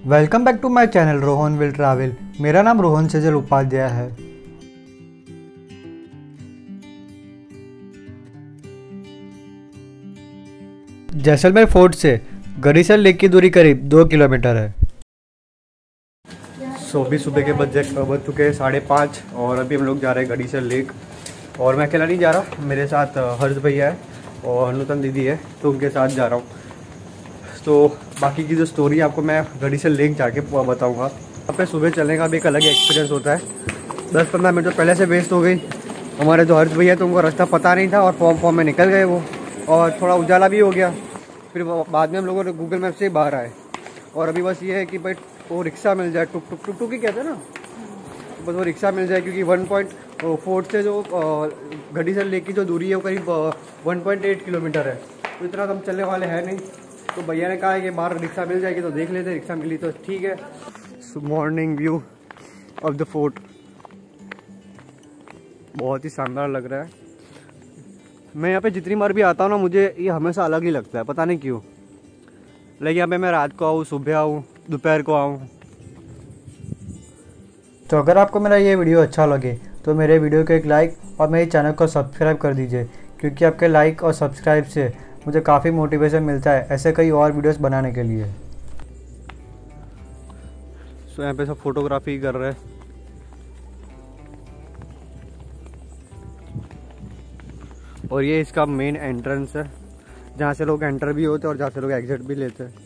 Welcome back to my channel Rohan will travel. मेरा नाम रोहन सेजल उपाध्याय है। जैसलमेर फोर्ट से गरीसर लेक की दूरी करीब 2 किलोमीटर है। अभी सुबह के बज चुके हैं 5:30 और अभी हम लोग जा रहे हैं गरीसर लेक। और मैं अकेला नहीं जा रहा, मेरे साथ हर्ष भैया है और नूतन दीदी है, तो उनके साथ जा रहा हूँ। तो बाकी की जो स्टोरी आपको मैं गरीसर लेक जाके बताऊँगा। यहाँ पे सुबह चलने का भी एक अलग एक्सपीरियंस होता है। 10-15 मिनट तो पहले से वेस्ट हो गई। हमारे जो हर्ष भैया तो उनको रास्ता पता नहीं था और फॉर्म में निकल गए वो, और थोड़ा उजाला भी हो गया। फिर बाद में हम लोगों ने गूगल मैप से बाहर आए। और अभी बस ये है कि भाई वो रिक्शा मिल जाए, टुक ही कहते हैं ना, बस वो रिक्शा मिल जाए, क्योंकि 1.4 से जो गरीसर लेक की जो दूरी है वो करीब 1.8 किलोमीटर है। तो इतना हम चलने वाले हैं नहीं। तो भैया ने कहा है कि बाहर रिक्शा मिल जाएगी तो देख लेते, रिक्शा मिली तो ठीक है। Morning view of the fort बहुत ही शानदार लग रहा है। मैं यहाँ पे जितनी बार भी आता हूँ ना, मुझे ये हमेशा अलग ही लगता है, पता नहीं क्यों। लेकिन यहाँ पे मैं रात को आऊँ, सुबह आऊँ, दोपहर को आऊँ। तो अगर आपको मेरा ये वीडियो अच्छा लगे तो मेरे वीडियो को एक लाइक और मेरे चैनल को सब्सक्राइब कर दीजिए, क्योंकि आपके लाइक और सब्सक्राइब से मुझे काफ़ी मोटिवेशन मिलता है ऐसे कई और वीडियोस बनाने के लिए। सो यहाँ पे सब फोटोग्राफी कर रहे हैं। और ये इसका मेन एंट्रेंस है, जहाँ से लोग एंटर भी होते हैं और जहाँ से लोग एग्जिट भी लेते हैं।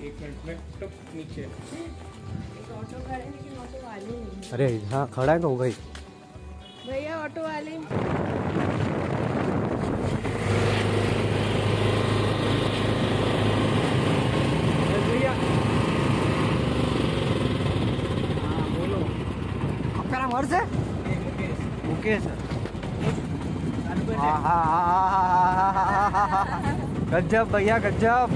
एक मिनट में तो नीचे ऑटो खड़े, लेकिन ऑटो वाले नहीं। अरे हाँ खड़ा है तो हो गई भैया ऑटो वाले। भैया हाँ बोलो। आपका नाम हर्ष है? मुकेश। गज्जब भैया गज्जब।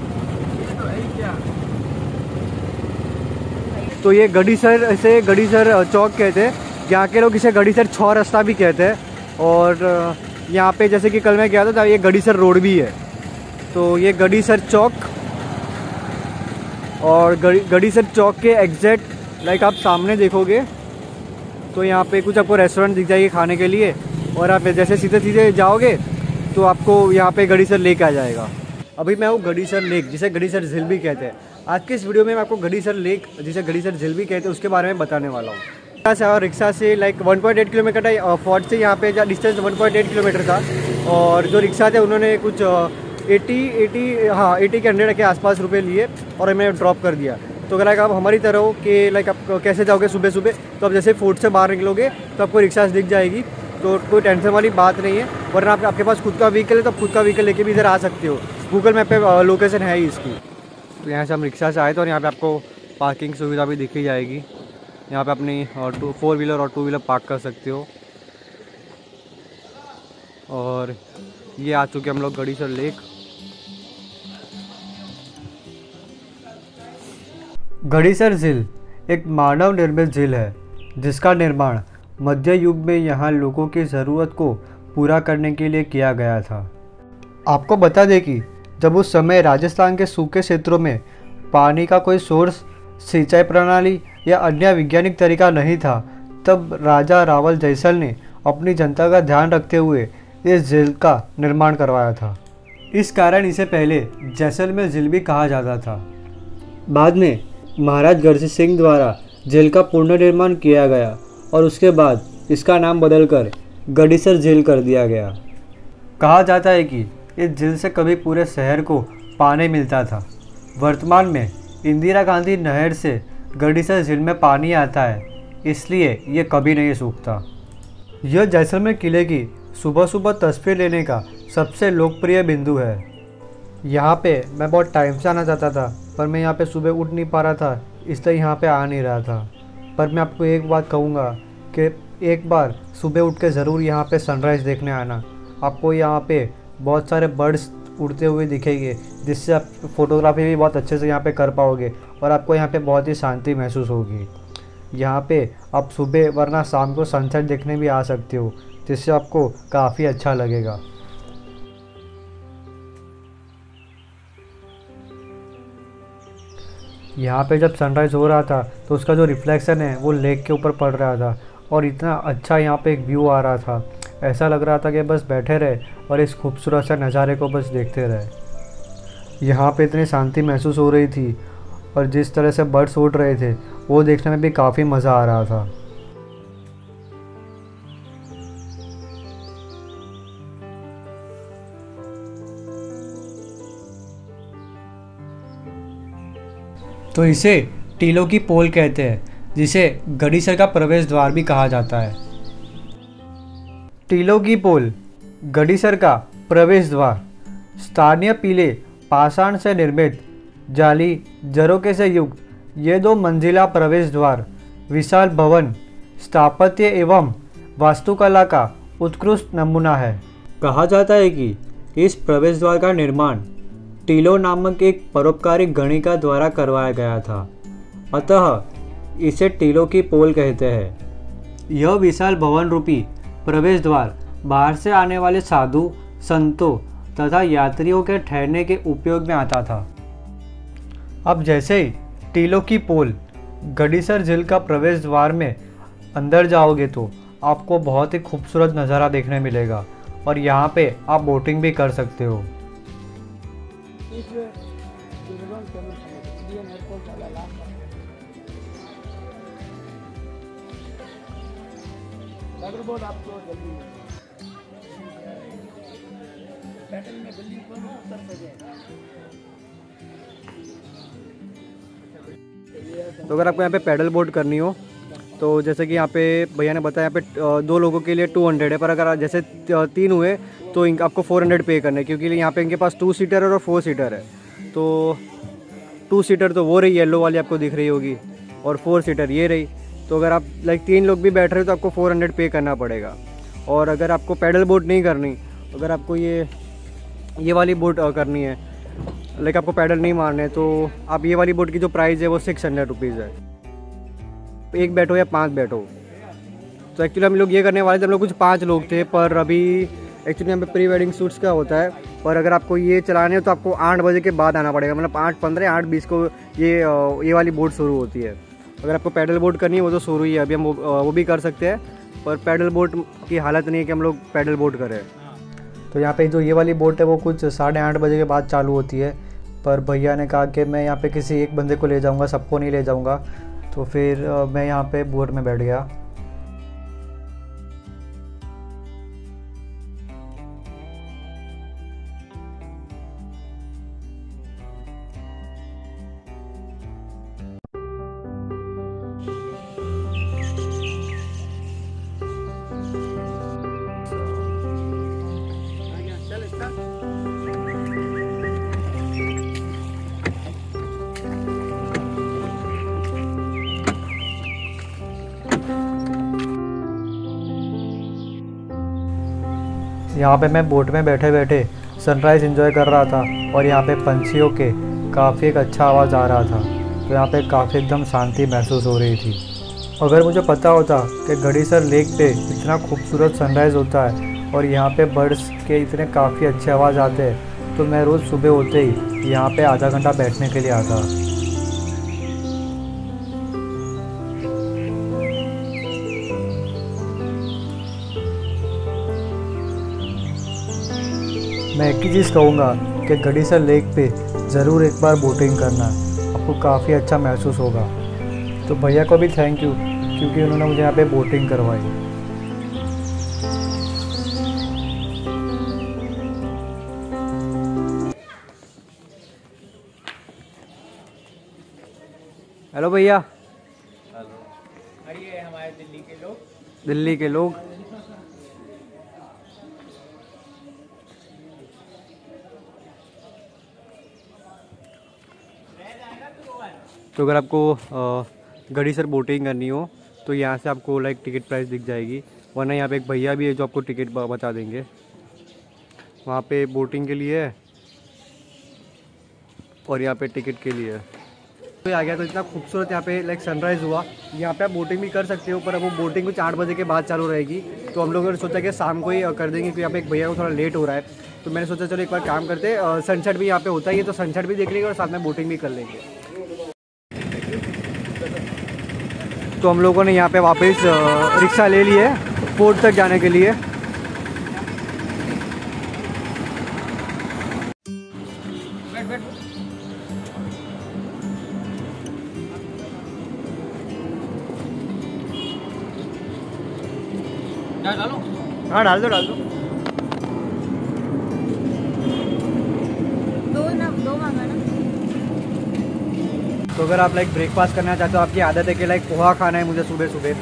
तो ये गरीसर से गरीसर चौक कहते हैं, यहाँ के लोग इसे गरीसर चौरास्ता भी कहते हैं। और यहाँ पे जैसे कि कल मैं गया था, ये गरीसर रोड भी है। तो ये गरीसर चौक, और गरीसर चौक के एग्जैक्ट लाइक आप सामने देखोगे तो यहाँ पे कुछ आपको रेस्टोरेंट दिख जाएगी खाने के लिए। और आप जैसे सीधे जाओगे तो आपको यहाँ पे गरीसर लेक आ जाएगा। अभी मैं हूँ गरीसर लेक, जिसे गरीसर झील भी कहते हैं। आज के इस वीडियो में मैं आपको गरीसर लेक, जिसे गरीसर झील भी कहते हैं, उसके बारे में बताने वाला हूँ। रिक्शा से लाइक 1.8 किलोमीटर फोर्ट से यहाँ पे डिस्टेंस 1.8 किलोमीटर था। और जो रिक्शा थे उन्होंने कुछ 80 के 100 के आसपास रुपये लिए और हमें ड्रॉप कर दिया। तो अगर आप हमारी तरह हो कि लाइक आप कैसे जाओगे सुबह सुबह, तो आप जैसे फोर्ट से बाहर निकलोगे तो आपको रिक्शा दिख जाएगी। तो कोई टेंशन वाली बात नहीं है। वरना आपके पास खुद का व्हीकल है तो आप खुद का व्हीकल लेके भी इधर आ सकते हो। गूगल मैप पे लोकेशन है ही इसकी। तो यहाँ से हम रिक्शा से आए थे और यहाँ पे आपको पार्किंग सुविधा भी दिखी जाएगी। यहाँ पे अपनी 4 व्हीलर और 2 व्हीलर पार्क कर सकते हो। और ये आ चुके हम लोग गरीसर लेक। गरीसर झील एक मानव निर्मित झील है, जिसका निर्माण मध्य युग में यहाँ लोगों की ज़रूरत को पूरा करने के लिए किया गया था। आपको बता दें कि जब उस समय राजस्थान के सूखे क्षेत्रों में पानी का कोई सोर्स, सिंचाई प्रणाली या अन्य वैज्ञानिक तरीका नहीं था, तब राजा रावल जैसल ने अपनी जनता का ध्यान रखते हुए इस झील का निर्माण करवाया था। इस कारण इसे पहले जैसलमेर झील भी कहा जाता था। बाद में महाराज गरजी सिंह द्वारा झील का पुनर्निर्माण किया गया और उसके बाद इसका नाम बदलकर गरीसर झील कर दिया गया। कहा जाता है कि इस झील से कभी पूरे शहर को पानी मिलता था। वर्तमान में इंदिरा गांधी नहर से गरीसर झील में पानी आता है, इसलिए ये कभी नहीं सूखता। यह जैसलमेर किले की सुबह सुबह तस्वीर लेने का सबसे लोकप्रिय बिंदु है। यहाँ पे मैं बहुत टाइम से आना चाहता था, पर मैं यहाँ पे सुबह उठ नहीं पा रहा था, इसलिए यहाँ पे आ नहीं रहा था। पर मैं आपको एक बात कहूँगा कि एक बार सुबह उठ के ज़रूर यहाँ पे सनराइज़ देखने आना। आपको यहाँ पे बहुत सारे बर्ड्स उड़ते हुए दिखेंगे, जिससे आप फोटोग्राफी भी बहुत अच्छे से यहाँ पे कर पाओगे और आपको यहाँ पे बहुत ही शांति महसूस होगी। यहाँ पे आप सुबह वरना शाम को सनसेट देखने भी आ सकते हो, जिससे आपको काफ़ी अच्छा लगेगा। यहाँ पे जब सनराइज़ हो रहा था तो उसका जो रिफ्लेक्शन है वो लेक के ऊपर पड़ रहा था और इतना अच्छा यहाँ पे एक व्यू आ रहा था, ऐसा लग रहा था कि बस बैठे रहे और इस खूबसूरत से नज़ारे को बस देखते रहे। यहाँ पे इतनी शांति महसूस हो रही थी और जिस तरह से बर्ड्स उड़ रहे थे वो देखने में भी काफ़ी मज़ा आ रहा था। तो इसे टीलों की पोल कहते हैं, जिसे गड़ीसर का प्रवेश द्वार भी कहा जाता है। टीलों की पोल गड़ीसर का प्रवेश द्वार स्थानीय पीले पाषाण से निर्मित जाली झरोखे से युक्त ये 2 मंजिला प्रवेश द्वार विशाल भवन स्थापत्य एवं वास्तुकला का उत्कृष्ट नमूना है। कहा जाता है कि इस प्रवेश द्वार का निर्माण टीलो नामक एक परोपकारी गणिका द्वारा करवाया गया था, अतः इसे टीलो की पोल कहते हैं। यह विशाल भवन रूपी प्रवेश द्वार बाहर से आने वाले साधु संतों तथा यात्रियों के ठहरने के उपयोग में आता था। अब जैसे ही टीलों की पोल गड़ीसर झील का प्रवेश द्वार में अंदर जाओगे तो आपको बहुत ही खूबसूरत नज़ारा देखने मिलेगा और यहाँ पे आप बोटिंग भी कर सकते हो। तो अगर आपको यहाँ पे पैडल बोट करनी हो तो जैसे कि यहाँ पे भैया ने बताया, यहाँ पे 2 लोगों के लिए 200 है, पर अगर जैसे 3 हुए तो आपको 400 पे करने, क्योंकि यहाँ पे इनके पास 2 सीटर और 4 सीटर है। तो 2 सीटर तो वो रही येलो वाली आपको दिख रही होगी और 4 सीटर ये रही। तो अगर आप 3 लोग भी बैठ रहे हो तो आपको 400 पे करना पड़ेगा। और अगर आपको पैडल बोट नहीं करनी, अगर आपको ये वाली बोट करनी है, आपको पैडल नहीं मारने, तो आप ये वाली बोट की जो प्राइस है वो 600 रुपीज़ है। 1 बैठो या 5 बैठो। तो एक्चुअली हम लोग ये करने वाले थे, हम लोग कुछ 5 लोग थे, पर अभी एक्चुअली यहाँ पे प्री वेडिंग शूट्स का होता है। पर अगर आपको ये चलाने हो तो आपको 8 बजे के बाद आना पड़ेगा, मतलब 8:15 8:20 को ये वाली बोट शुरू होती है। अगर आपको पैडल बोट करनी है वो तो शुरू ही है, अभी हम वो भी कर सकते हैं, पर पैडल बोट की हालत नहीं है कि हम लोग पैडल बोट करें। तो यहाँ पे जो ये वाली बोट है वो कुछ 8:30 बजे के बाद चालू होती है, पर भैया ने कहा कि मैं यहाँ पे किसी एक बंदे को ले जाऊँगा, सबको नहीं ले जाऊँगा। तो फिर मैं यहाँ पे बोट में बैठ गया। यहाँ पे मैं बोट में बैठे बैठे सनराइज़ एंजॉय कर रहा था और यहाँ पे पंछियों के काफ़ी एक अच्छा आवाज़ आ रहा था। तो यहाँ पे काफ़ी एकदम शांति महसूस हो रही थी। अगर मुझे पता होता कि गड़ीसर लेक पे इतना खूबसूरत सनराइज़ होता है और यहाँ पे बर्ड्स के इतने काफ़ी अच्छे आवाज़ आते हैं, तो मैं रोज़ सुबह होते ही यहाँ पे आधा घंटा बैठने के लिए आता। मैं एक ही चीज़ कहूँगा कि गड़ीसर लेक पे ज़रूर एक बार बोटिंग करना, आपको काफ़ी अच्छा महसूस होगा। तो भैया को भी थैंक यू, क्योंकि उन्होंने मुझे यहाँ पे बोटिंग करवाई। हेलो भैया। हेलो। ये हमारे दिल्ली के लोग। दिल्ली के लोग। तो अगर आपको गड़ीसर बोटिंग करनी हो तो यहाँ से आपको टिकट प्राइस दिख जाएगी, वरना यहाँ पे एक भैया भी है जो आपको टिकट बता देंगे। वहाँ पे बोटिंग के लिए है और यहाँ पे टिकट के लिए है। आ गया तो इतना खूबसूरत यहाँ पे लाइक सनराइज़ हुआ। यहाँ पे आप बोटिंग भी कर सकते हो, पर वो बोटिंग कुछ 8 बजे के बाद चालू रहेगी। तो हम लोगों ने सोचा कि शाम को ही कर देंगे, क्योंकि यहाँ पे एक भैया को थोड़ा लेट हो रहा है। तो मैंने सोचा चलो एक बार काम करते, सनसेट भी यहाँ पे होता ही है, तो सनसेट भी देख लेंगे और साथ में बोटिंग भी कर लेंगे। तो हम लोगों ने यहाँ पे वापस रिक्शा ले ली है पोर्ट तक जाने के लिए। डालो। हाँ डाल दो। दो मांगा ना। तो अगर आप लाइक ब्रेकफास्ट करना चाहते हो, आपकी आदत है कि लाइक पोहा खाना है मुझे सुबह सुबह,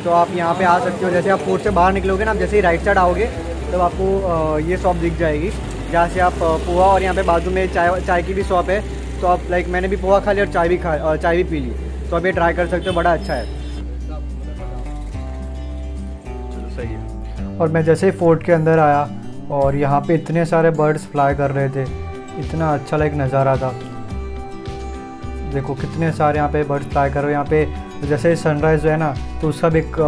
तो आप यहाँ पे आ सकते हो। जैसे आप पोर्ट से बाहर निकलोगे ना, आप जैसे ही राइट साइड आओगे तब आपको ये शॉप दिख जाएगी, जहाँ से आप पोहा, और यहाँ पे बाजू में चाय की भी शॉप है। तो आप लाइक मैंने भी पोहा खा लिया और चाय भी पी ली, तो आप ये ट्राई कर सकते हो, बड़ा अच्छा है। चलो सही है। और मैं जैसे ही फोर्ट के अंदर आया और यहाँ पे इतने सारे बर्ड्स फ्लाई कर रहे थे, इतना अच्छा लाइक नज़ारा था। देखो कितने सारे यहाँ पे बर्ड्स फ्लाई कर रहे हैं। यहाँ पे जैसे सनराइज़ है ना, तो उसका भी एक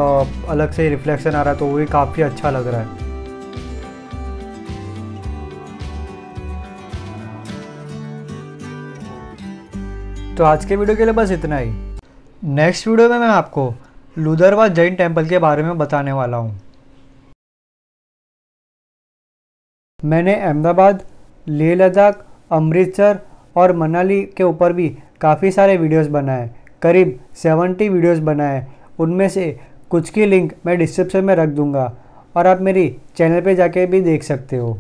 अलग से रिफ्लेक्शन आ रहा है, तो वो भी काफ़ी अच्छा लग रहा है। तो आज के वीडियो के लिए बस इतना ही। नेक्स्ट वीडियो में मैं आपको लुदरवा जैन टेम्पल के बारे में बताने वाला हूँ। मैंने अहमदाबाद, लेह लद्दाख, अमृतसर और मनाली के ऊपर भी काफ़ी सारे वीडियोस बनाए, करीब 70 वीडियोस बनाए। उनमें से कुछ की लिंक मैं डिस्क्रिप्शन में रख दूंगा, और आप मेरी चैनल पे जाके भी देख सकते हो।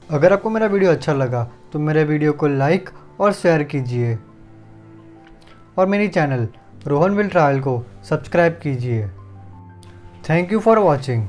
अगर आपको मेरा वीडियो अच्छा लगा तो मेरे वीडियो को लाइक और शेयर कीजिए, और मेरी चैनल रोहन विल ट्रैवल को सब्सक्राइब कीजिए। Thank you for watching.